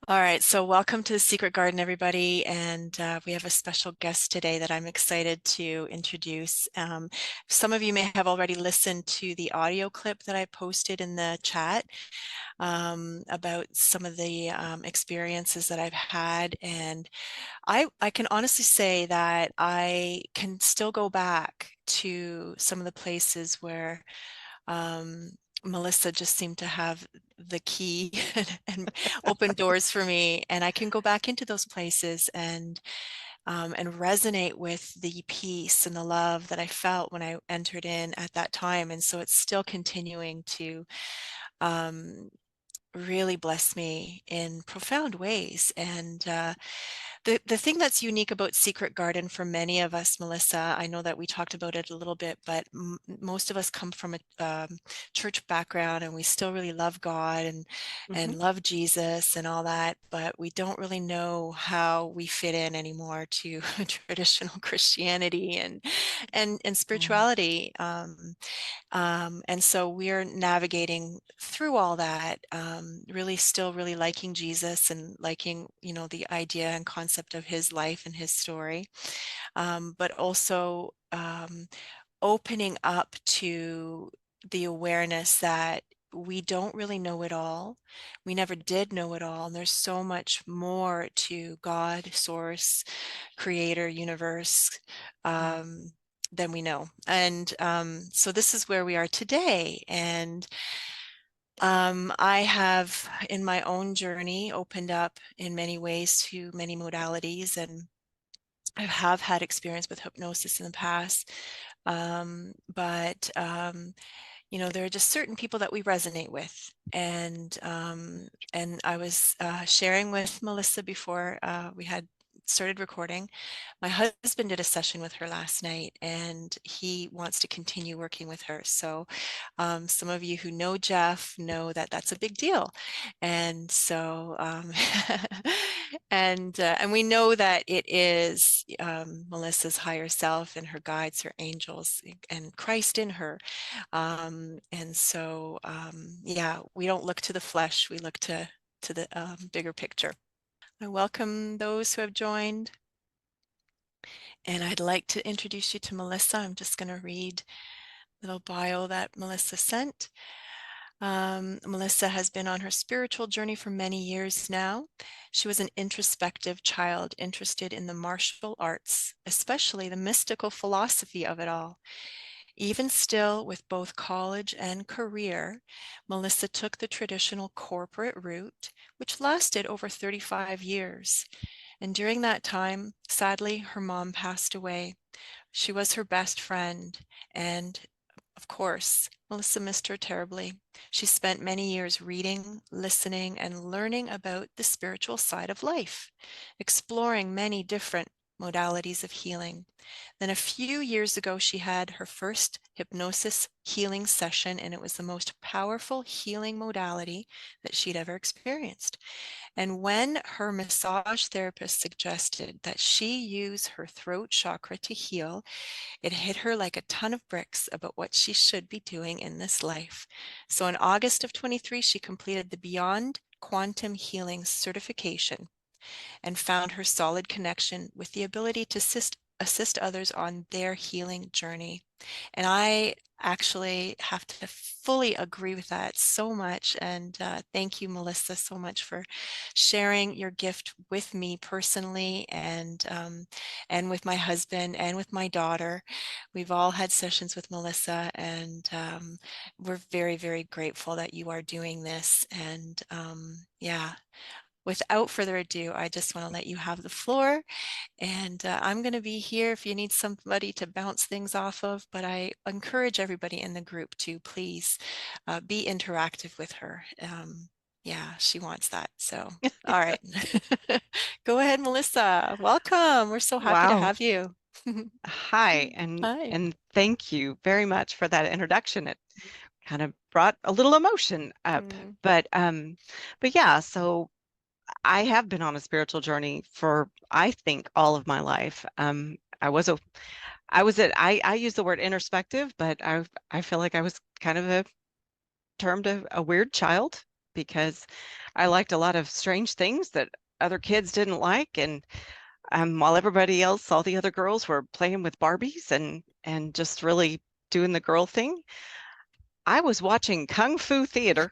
All right, so welcome to the Secret Garden, everybody. And we have a special guest today that I'm excited to introduce. Some of you may have already listened to the audio clip that I posted in the chat about some of the experiences that I've had. And I can honestly say that I can still go back to some of the places where um, Melissa just seemed to have the key and open doors for me, and I can go back into those places and resonate with the peace and the love that I felt when I entered in at that time. And so it's still continuing to um, really bless me in profound ways. And the thing that's unique about Secret Garden for many of us, Melissa, I know that we talked about it a little bit, but most of us come from a church background, and we still really love God and Mhm. love Jesus and all that, but we don't really know how we fit in anymore to traditional Christianity and Mm. spirituality. And so we're navigating through all that, really still really liking Jesus and liking, the idea and concept of his life and his story, but also opening up to the awareness that we don't really know it all. We never did know it all. And there's so much more to God, source, creator, universe, Mm. than we know. And so this is where we are today. And I have, in my own journey, opened up in many ways to many modalities, and I have had experience with hypnosis in the past. But there are just certain people that we resonate with. And I was sharing with Melissa before we had started recording. My husband did a session with her last night, and he wants to continue working with her. So some of you who know Jeff know that that's a big deal. And so, and we know that it is Melissa's higher self and her guides, her angels, and Christ in her. And so, yeah, we don't look to the flesh, we look to the bigger picture. I welcome those who have joined, and I'd like to introduce you to Melissa. I'm just going to read a little bio that Melissa sent. Melissa has been on her spiritual journey for many years now. She was an introspective child interested in the martial arts, especially the mystical philosophy of it all. Even still, with both college and career, Melissa took the traditional corporate route, which lasted over 35 years. And during that time, sadly, her mom passed away. She was her best friend, and of course, Melissa missed her terribly. She spent many years reading, listening, and learning about the spiritual side of life, exploring many different modalities of healing. Then a few years ago, she had her first hypnosis healing session, and it was the most powerful healing modality that she'd ever experienced. And when her massage therapist suggested that she use her throat chakra to heal, it hit her like a ton of bricks about what she should be doing in this life. So in August of 23, she completed the Beyond Quantum Healing certification and found her solid connection with the ability to assist others on their healing journey. And I actually have to fully agree with that so much. And thank you, Melissa, so much for sharing your gift with me personally, and with my husband and with my daughter. We've all had sessions with Melissa, and we're very, very grateful that you are doing this. And yeah, without further ado, I just want to let you have the floor, and I'm going to be here if you need somebody to bounce things off of, but I encourage everybody in the group to please be interactive with her. Yeah, she wants that. So, all right. Go ahead, Melissa. Welcome. We're so happy to Wow. have you. Hi, and Hi. and thank you very much for that introduction. It kind of brought a little emotion up. Mm. But yeah, so I have been on a spiritual journey for I think all of my life. I use the word introspective, but I feel like I was kind of termed a weird child. because I liked a lot of strange things that other kids didn't like. And while everybody else, all the other girls were playing with Barbies and just really doing the girl thing, I was watching Kung Fu theater,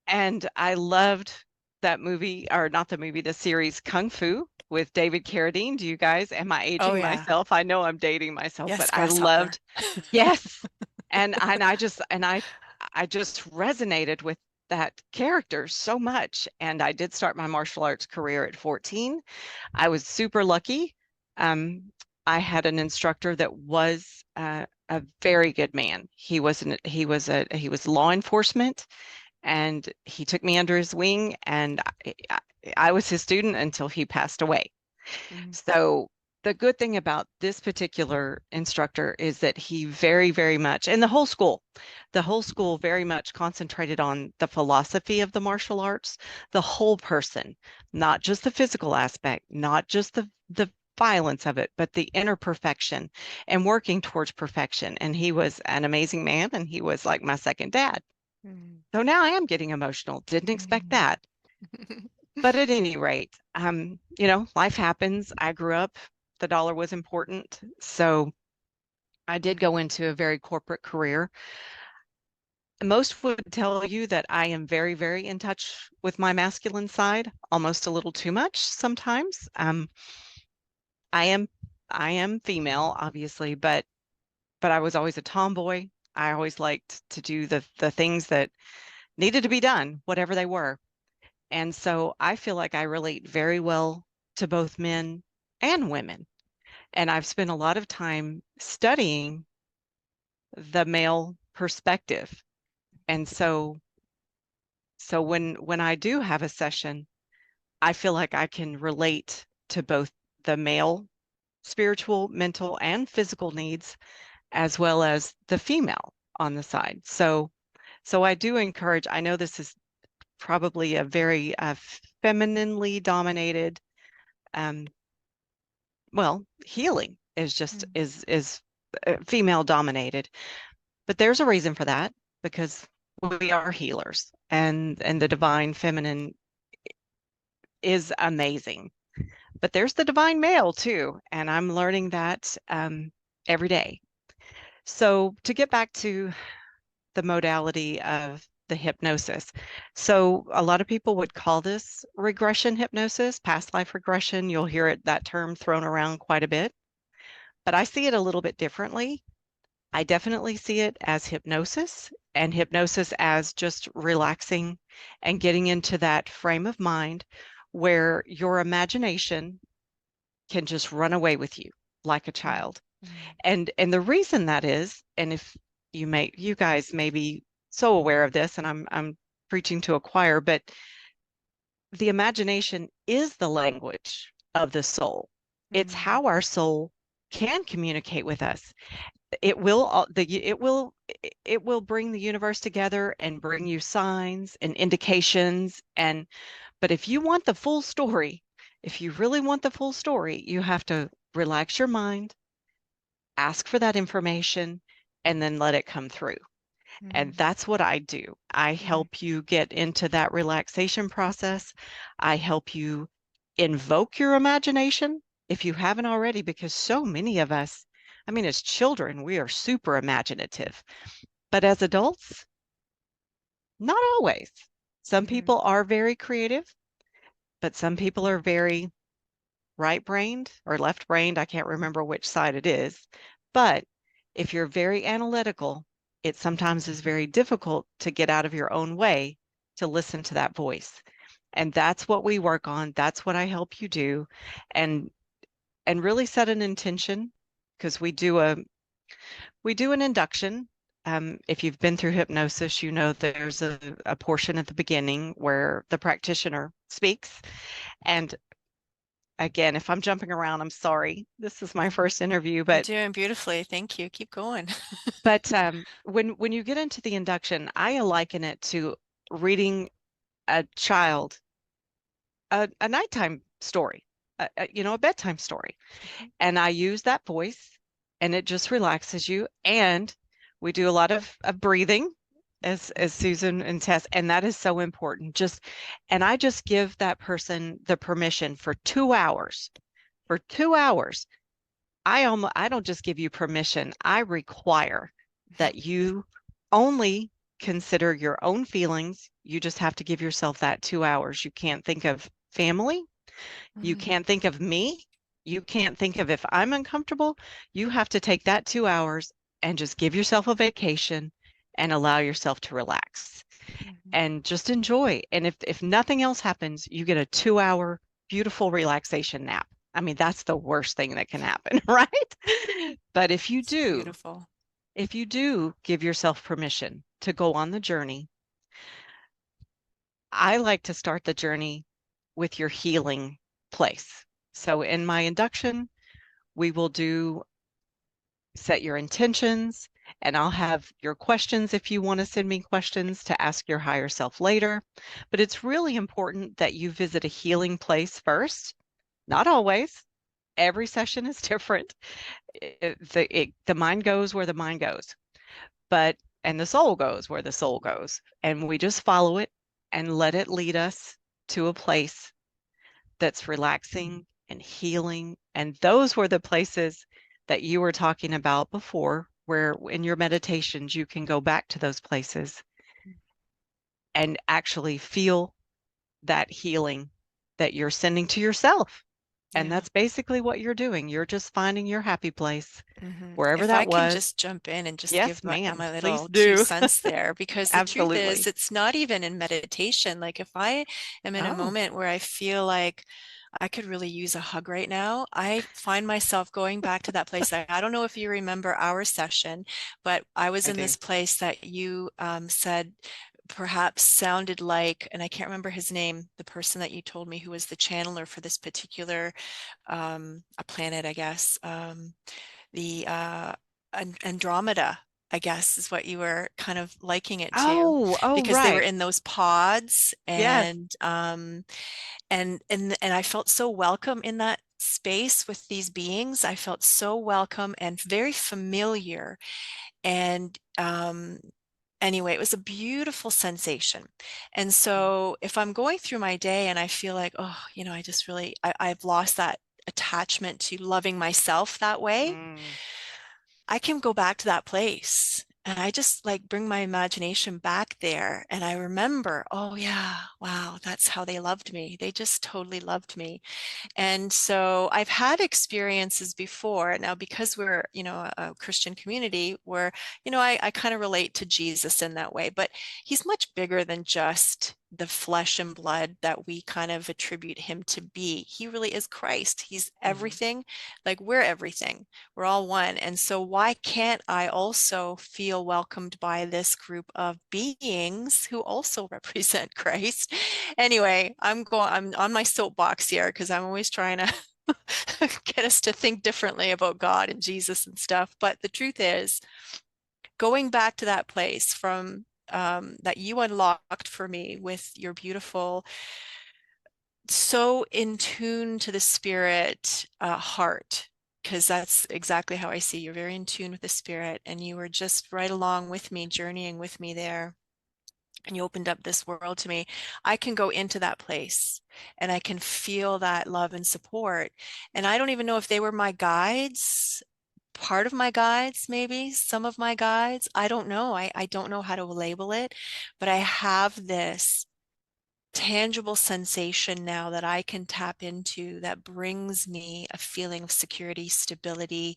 and I loved that movie, or not the movie, the series Kung Fu with David Carradine. Do you guys, am I Oh aging yeah. myself? I know I'm dating myself, but Yes, I grasshopper. loved, yes. And I just resonated with that character so much. And I did start my martial arts career at 14. I was super lucky. Um, I had an instructor that was a very good man. He was law enforcement, and he took me under his wing, and I was his student until he passed away. Mhm. So the good thing about this particular instructor is that he very, very much, and the whole school very much concentrated on the philosophy of the martial arts, the whole person, not just the physical aspect, not just the violence of it, but the inner perfection and working towards perfection. And he was an amazing man, and he was like my second dad. Mhm. So now I am getting emotional. Didn't expect Mhm. that. But at any rate, life happens. I grew up, the dollar was important. So I did go into a very corporate career. Most would tell you that I am very, very in touch with my masculine side, almost a little too much sometimes. I am I am female, obviously, but I was always a tomboy. I always liked to do the things that needed to be done, whatever they were. And so I feel like I relate very well to both men and women. And I've spent a lot of time studying the male perspective. And so when I do have a session, I feel like I can relate to both the male spiritual, mental, and physical needs, as well as the female on the side. So I do encourage, I know this is probably a very femininely dominated, um, well, healing is just Mhm. is female dominated, but there's a reason for that, because we are healers, and the divine feminine is amazing. But there's the divine male too, and I'm learning that every day. So to get back to the modality of the hypnosis. So a lot of people would call this regression hypnosis, past life regression. You'll hear that term thrown around quite a bit, but I see it a little bit differently. I definitely see it as hypnosis, and hypnosis as just relaxing and getting into that frame of mind where your imagination can just run away with you like a Mhm. child. Mhm. And the reason that is, and if you guys may be so aware of this, and I'm preaching to a choir, but the imagination is the language of the soul. It's Mhm. how our soul can communicate with us. It will all- the it will bring the universe together and bring you signs and indications. And but if you want the full story, if you really want the full story, you have to relax your mind, ask for that information, and then let it come through. And Mhm. that's what I do. I Mhm. help you get into that relaxation process. I help you invoke your imagination if you haven't already, because so many of us, I mean, as children, we are super imaginative, but as adults, not always. Some Mhm. people are very creative, but some people are very right-brained or left-brained. I can't remember which side it is. But if you're very analytical, it sometimes is very difficult to get out of your own way to listen to that voice. And that's what we work on. That's what I help you do. And and really set an intention, because we do an induction. If you've been through hypnosis, you know there's a portion at the beginning where the practitioner speaks. And again, if I'm jumping around, I'm sorry. This is my first interview, You're but doing beautifully. Thank you. Keep going. when you get into the induction, I liken it to reading a child a nighttime story, a bedtime story, Mhm. and I use that voice, and it just relaxes you. And we do a lot of breathing. as Susan and Tess, and that is so important. And I just give that person the permission for 2 hours. For 2 hours, I don't just give you permission. I require that you only consider your own feelings. You just have to give yourself that 2 hours. You can't think of family. You Mhm. can't think of me. You can't think of if I'm uncomfortable. You have to take that 2 hours and just give yourself a vacation and allow yourself to relax Mhm. and just enjoy. And if nothing else happens, you get a 2 hour beautiful relaxation nap. I mean, that's the worst thing that can happen, right? But It's beautiful. if you do give yourself permission to go on the journey, I like to start the journey with your healing place. So in my induction, we will do set your intentions, and I'll have your questions if you want to send me questions to ask your higher self later. But it's really important that you visit a healing place first. Not always. Every session is different. The mind goes where the mind goes, but and the soul goes where the soul goes. And we just follow it and let it lead us to a place that's relaxing and healing. And those were the places that you were talking about before, where in your meditations, you can go back to those places and actually feel that healing that you're sending to yourself. And Yeah. that's basically what you're doing. You're just finding your happy place, wherever If I that can was. just jump in and just Yes, give ma'am. my Please little two do. cents there, because the truth is, Absolutely. it's not even in meditation. Like if I am in a Oh, moment where I feel like I could really use a hug right now, I find myself going back to that place. I don't know if you remember our session, but I was I in do. this place that you said perhaps sounded like, and I can't remember his name, the person that you told me who was the channeler for this particular a planet, I guess. The Andromeda, I guess, is what you were kind of liking it to, Oh, because they were right. in those pods, Yes. and I felt so welcome in that space with these beings. I felt so welcome and very familiar. And anyway, it was a beautiful sensation. And so if I'm going through my day and I feel like, oh, I just really, I've lost that attachment to loving myself that way, Mm, I can go back to that place. And I just like bring my imagination back there. And I remember, oh, yeah, wow, that's how they loved me. They just totally loved me. And so I've had experiences before. Now, because we're, a Christian community where, I kind of relate to Jesus in that way, but he's much bigger than just the flesh and blood that we kind of attribute him to be. He really is Christ. He's mhm. everything. Like we're everything. We're all one. And so why can't I also feel welcomed by this group of beings who also represent Christ? Anyway, I'm on my soapbox here because I'm always trying to get us to think differently about God and Jesus and stuff. But the truth is, going back to that place from that you unlocked for me with your beautiful, so in tune to the spirit heart, because that's exactly how I see you're very in tune with the spirit, and you were just right along with me, journeying with me there, and you opened up this world to me. I can go into that place and I can feel that love and support. And I don't even know if they were my guides, part of my guides, maybe some of my guides. I don't know. I don't know how to label it, but I have this tangible sensation now that I can tap into that brings me a feeling of security, stability,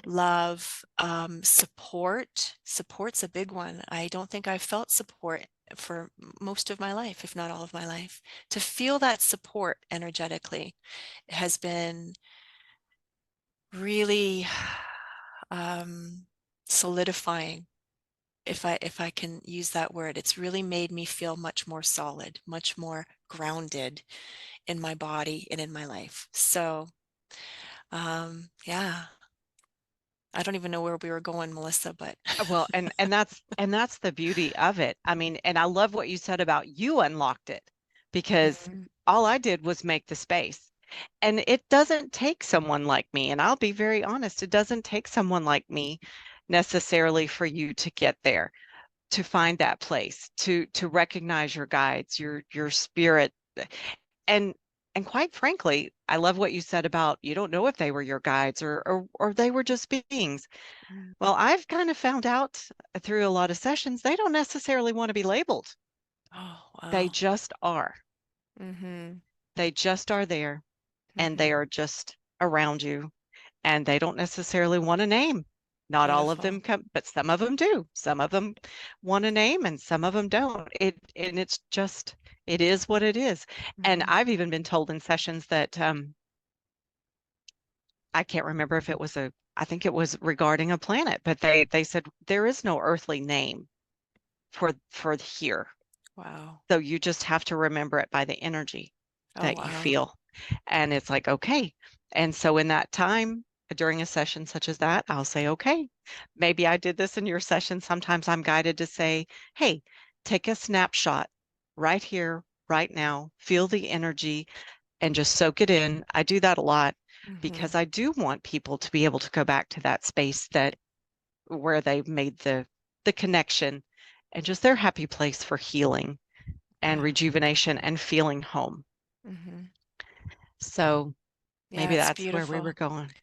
love, support. Support's a big one. I don't think I've felt support for most of my life, if not all of my life. To feel that support energetically has been really um, solidifying. If I can use that word, it's really made me feel much more solid, much more grounded in my body and in my life. So, yeah, I don't even know where we were going, Melissa, but Well, and that's the beauty of it. I mean, and I love what you said about you unlocked it because Mhm. all I did was make the space. And it doesn't take someone like me, and I'll be very honest, it doesn't take someone like me necessarily for you to get there. to find that place, to recognize your guides, your spirit. And and quite frankly, I love what you said about you don't know if they were your guides or they were just beings. Mm. Well, I've kind of found out through a lot of sessions, they don't necessarily want to be labeled. Oh, They wow. just are. Mm-hmm. They just are there and they Mm-hmm. are just around you and they don't necessarily want a name. Not all of Beautiful. them come, but some of them do. Some of them want a name and some of them don't. And it's just it is what it is. And Mm-hmm. I've even been told in sessions that I can't remember if it was I think it was regarding a planet, but they said there is no earthly name for here. Wow. So you just have to remember it by the energy Oh, that you wow. feel. And it's like, okay. And so in that time, during a session such as that, I'll say, okay, maybe I did this in your session. Sometimes I'm guided to say, hey, take a snapshot right here, right now, feel the energy and just soak it in. I do that a lot Mm-hmm. because I do want people to be able to go back to that space that where they made the connection and just their happy place for healing and Yeah. rejuvenation and feeling home. Mm-hmm. So Yeah, maybe it's that's where we were beautiful. going.